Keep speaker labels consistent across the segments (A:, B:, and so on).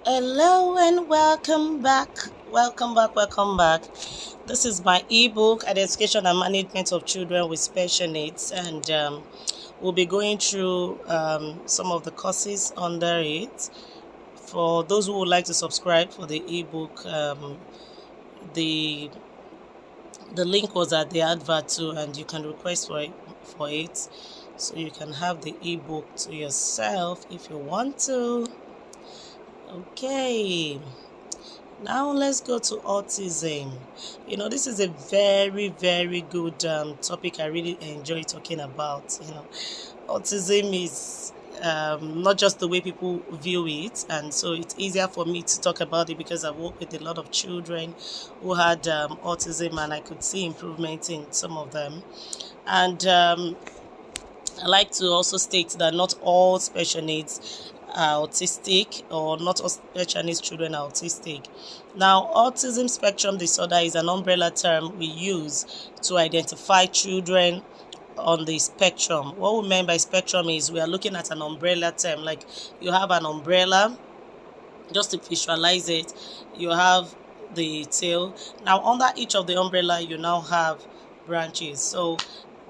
A: Hello and welcome back. Welcome back. This is my ebook, Education and Management of Children with Special Needs, and we'll be going through some of the courses under it. For those who would like to subscribe for the ebook, the the link was at the advert too, and you can request for it, so you can have the ebook to yourself if you want to. Okay. Now let's go to autism. This is a very, very good topic I really enjoy talking about. Autism is not just the way people view it, and so it's easier for me to talk about it because I've worked with a lot of children who had autism, and I could see improvement in some of them. And I like to also state that not all special needs are autistic, or not all special needs children are autistic. Now, autism spectrum disorder is an umbrella term we use to identify children on the spectrum. What we mean by spectrum is we are looking at an umbrella term, like you have an umbrella. Just to visualize it, you have the tail. Now, under each of the umbrella, you now have branches. So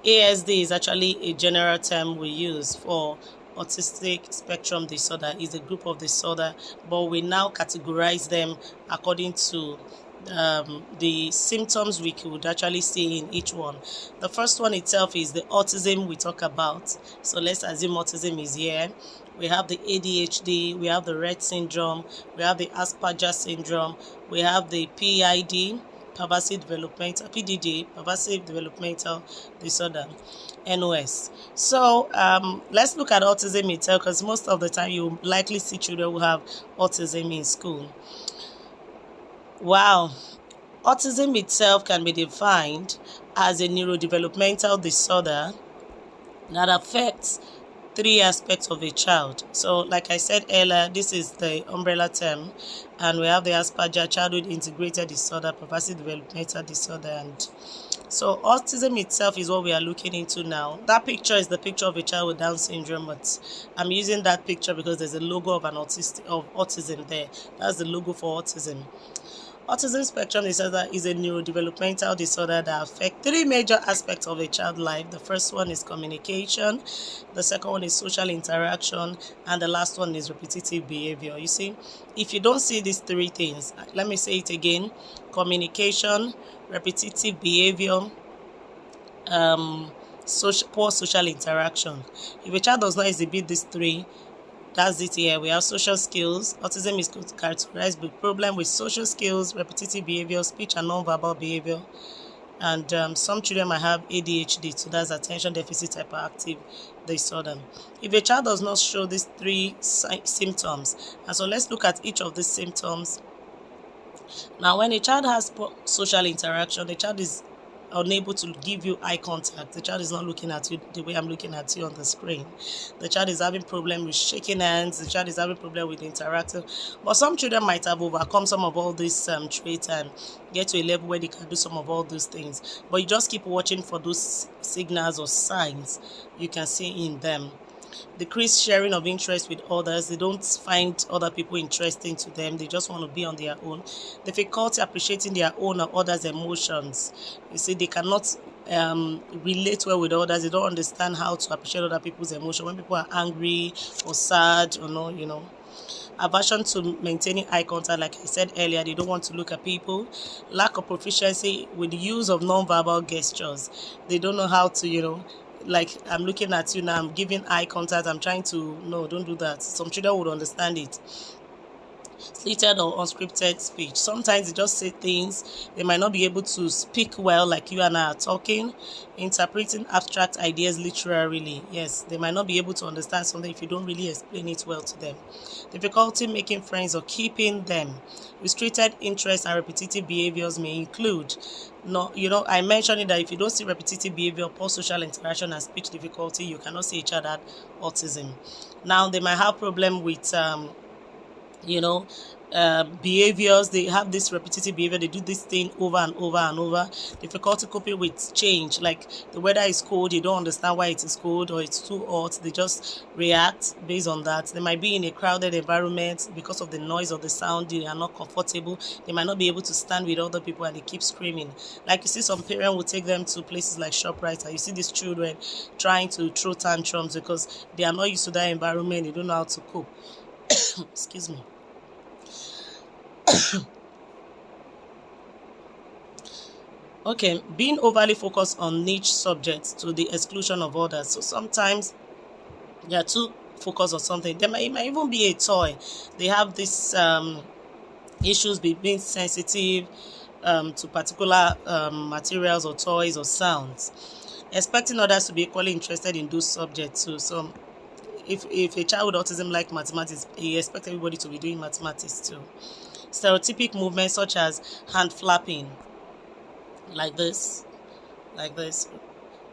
A: ASD is actually a general term we use for autistic spectrum disorder. Is a group of disorder, but we now categorize them according to the symptoms we could actually see in each one. The first one itself is the autism we talk about. So let's assume autism is here. We have the ADHD, we have the Rett syndrome, we have the Asperger syndrome, we have the PID, PDD, pervasive developmental disorder, NOS. So let's look at autism itself, because most of the time you likely see children who have autism in school. Wow. Autism itself can be defined as a neurodevelopmental disorder that affects three aspects of a child. So like I said earlier, this is the umbrella term, and we have the Asperger, childhood integrated disorder, pervasive developmental disorder, and so autism itself is what we are looking into now. That picture is the picture of a child with Down syndrome, but I'm using that picture because there's a logo of autism there. That's the logo for autism. Autism spectrum disorder is a neurodevelopmental disorder that affects three major aspects of a child's life. The first one is communication, the second one is social interaction, and the last one is repetitive behavior. You see, if you don't see these three things, let me say it again: communication, repetitive behavior, poor social interaction. If a child does not exhibit these three, that's it here. We have social skills. Autism is characterized by problem with social skills, repetitive behavior, speech and non-verbal behavior. And some children might have ADHD, so that's attention deficit hyperactive disorder. If a child does not show these three symptoms, and so let's look at each of these symptoms. Now, when a child has poor social interaction, the child is unable to give you eye contact. The child is not looking at you the way I'm looking at you on the screen. The child is having problem with shaking hands. The child is having problem with interacting. But some children might have overcome some of all these traits and get to a level where they can do some of all those things. But you just keep watching for those signals or signs you can see in them. Decreased sharing of interest with others. They don't find other people interesting to them. They just want to be on their own. Difficulty appreciating their own or others' emotions. You see, they cannot relate well with others. They don't understand how to appreciate other people's emotions. When people are angry or sad or no. Aversion to maintaining eye contact, like I said earlier, they don't want to look at people. Lack of proficiency with the use of non-verbal gestures. They don't know how to, like I'm looking at you now, I'm giving eye contact, I'm trying to, no, don't do that. Some children would understand it. Slated or unscripted speech. Sometimes they just say things. They might not be able to speak well like you and I are talking. Interpreting abstract ideas literally. Yes, they might not be able to understand something if you don't really explain it well to them. Difficulty making friends or keeping them. Restricted interest and repetitive behaviors may include, I mentioned it that if you don't see repetitive behavior, poor social interaction and speech difficulty, you cannot see a child had autism. Now, they might have problem with behaviors. They have this repetitive behavior. They do this thing over and over and over. Difficulty coping with change, like the weather is cold, you don't understand why it is cold, or it's too hot. They just react based on that. They might be in a crowded environment because of the noise or the sound. They are not comfortable. They might not be able to stand with other people, and they keep screaming. Like you see, some parents will take them to places like ShopRite, and you see these children trying to throw tantrums because they are not used to that environment. They don't know how to cope. Excuse me. Okay, being overly focused on niche subjects to the exclusion of others. So sometimes they are too focused on something. It might even be a toy. They have this issues being sensitive to particular materials or toys or sounds. Expecting others to be equally interested in those subjects too. So if a child with autism like mathematics, he expects everybody to be doing mathematics too. Stereotypic movements such as hand flapping, like this,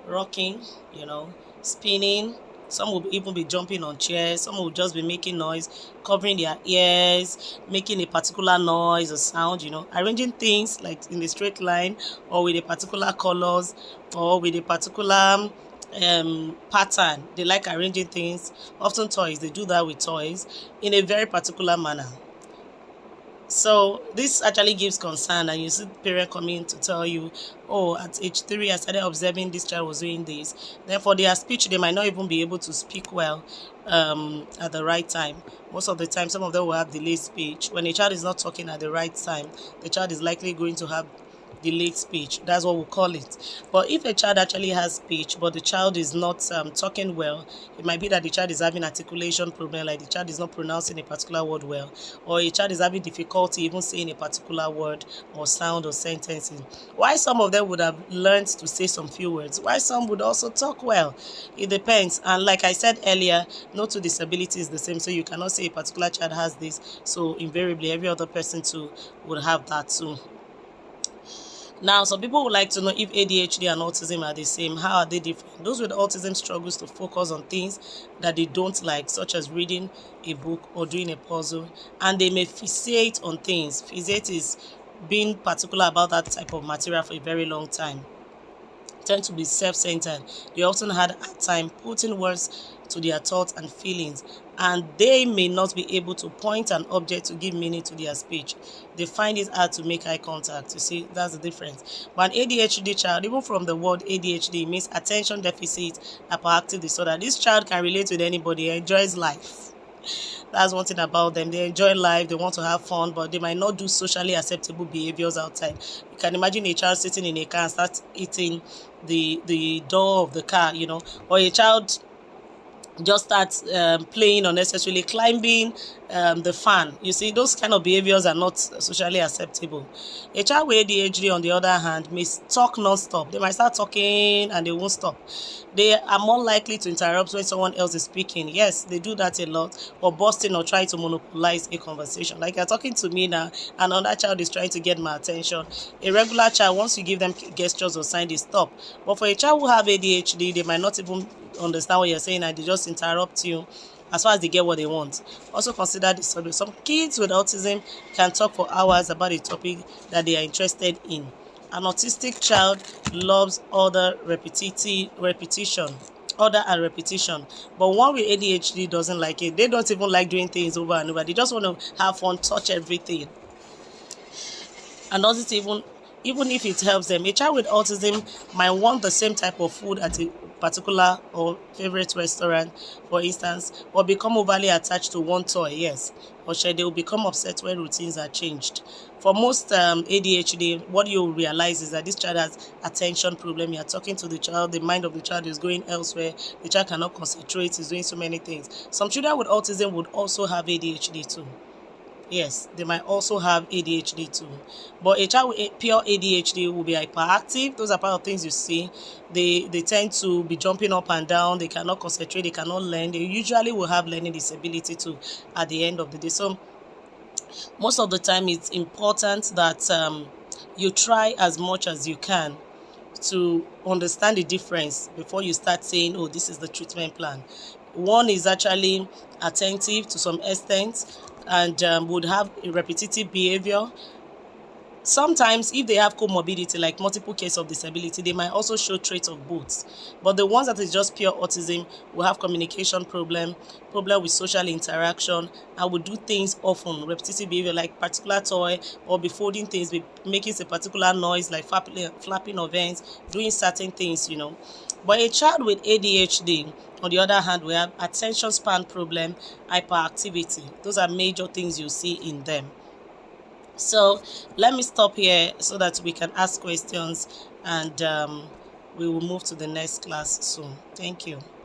A: rocking, spinning. Some will even be jumping on chairs. Some will just be making noise, covering their ears, making a particular noise or sound, arranging things like in a straight line or with a particular colors or with a particular pattern. They like arranging things. Often toys, they do that with toys in a very particular manner. So this actually gives concern, and you see parent coming to tell you, oh, at age 3 I started observing this child was doing this. Then for their speech, they might not even be able to speak well at the right time. Most of the time, some of them will have delayed speech. When a child is not talking at the right time, the child is likely going to have delayed speech. That's what we call it. But if a child actually has speech, but the child is not talking well, it might be that the child is having articulation problem, like the child is not pronouncing a particular word well, or a child is having difficulty even saying a particular word or sound or sentencing. Why some of them would have learned to say some few words, why some would also talk well. It depends. And like I said earlier, no two disability is the same, so you cannot say a particular child has this, so invariably every other person too would have that too. Now, some people would like to know if ADHD and autism are the same. How are they different? Those with autism struggles to focus on things that they don't like, such as reading a book or doing a puzzle, and they may fixate on things. Fixate is being particular about that type of material for a very long time. Tend to be self-centered. They often had a hard time putting words to their thoughts and feelings, and they may not be able to point an object to give meaning to their speech. They find it hard to make eye contact. You see, that's the difference. But an ADHD child, even from the word ADHD, means attention deficit hyperactive disorder. This child can relate with anybody, enjoys life. That's one thing about them. They enjoy life, they want to have fun, but they might not do socially acceptable behaviors outside. You can imagine a child sitting in a car and start eating the door of the car, or a child just starts playing unnecessarily, climbing the fan. You see, those kind of behaviors are not socially acceptable. A child with ADHD, on the other hand, may talk non-stop. They might start talking and they won't stop. They are more likely to interrupt when someone else is speaking. Yes, they do that a lot, or busting or trying to monopolize a conversation. Like you're talking to me now, and another child is trying to get my attention. A regular child, once you give them gestures or signs, they stop. But for a child who have ADHD, they might not even understand what you're saying, and they just interrupt you as far as they get what they want. Also consider this subject. Some kids with autism can talk for hours about a topic that they are interested in. An autistic child loves order and repetition. But one with ADHD doesn't like it. They don't even like doing things over and over. They just want to have fun, touch everything. And doesn't even if it helps them. A child with autism might want the same type of food at a particular or favorite restaurant, for instance, or become overly attached to one toy, yes. Or they will become upset when routines are changed. For most ADHD, what you realize is that this child has attention problem. You're talking to the child, the mind of the child is going elsewhere. The child cannot concentrate, is doing so many things. Some children with autism would also have ADHD too. Yes, they might also have ADHD too. But a child with pure ADHD will be hyperactive. Those are part of things you see. They tend to be jumping up and down. They cannot concentrate. They cannot learn. They usually will have learning disability too at the end of the day. So most of the time it's important that you try as much as you can to understand the difference before you start saying, oh, this is the treatment plan. One is actually attentive to some extent, and would have a repetitive behavior. Sometimes, if they have comorbidity like multiple cases of disability, they might also show traits of both. But the ones that is just pure autism will have communication problem with social interaction, and will do things often, repetitive behavior like particular toy, or be folding things, be making a particular noise like flapping of hands, doing certain things, But a child with ADHD, on the other hand, will have attention span problem, hyperactivity. Those are major things you see in them. So let me stop here so that we can ask questions, and we will move to the next class soon. Thank you.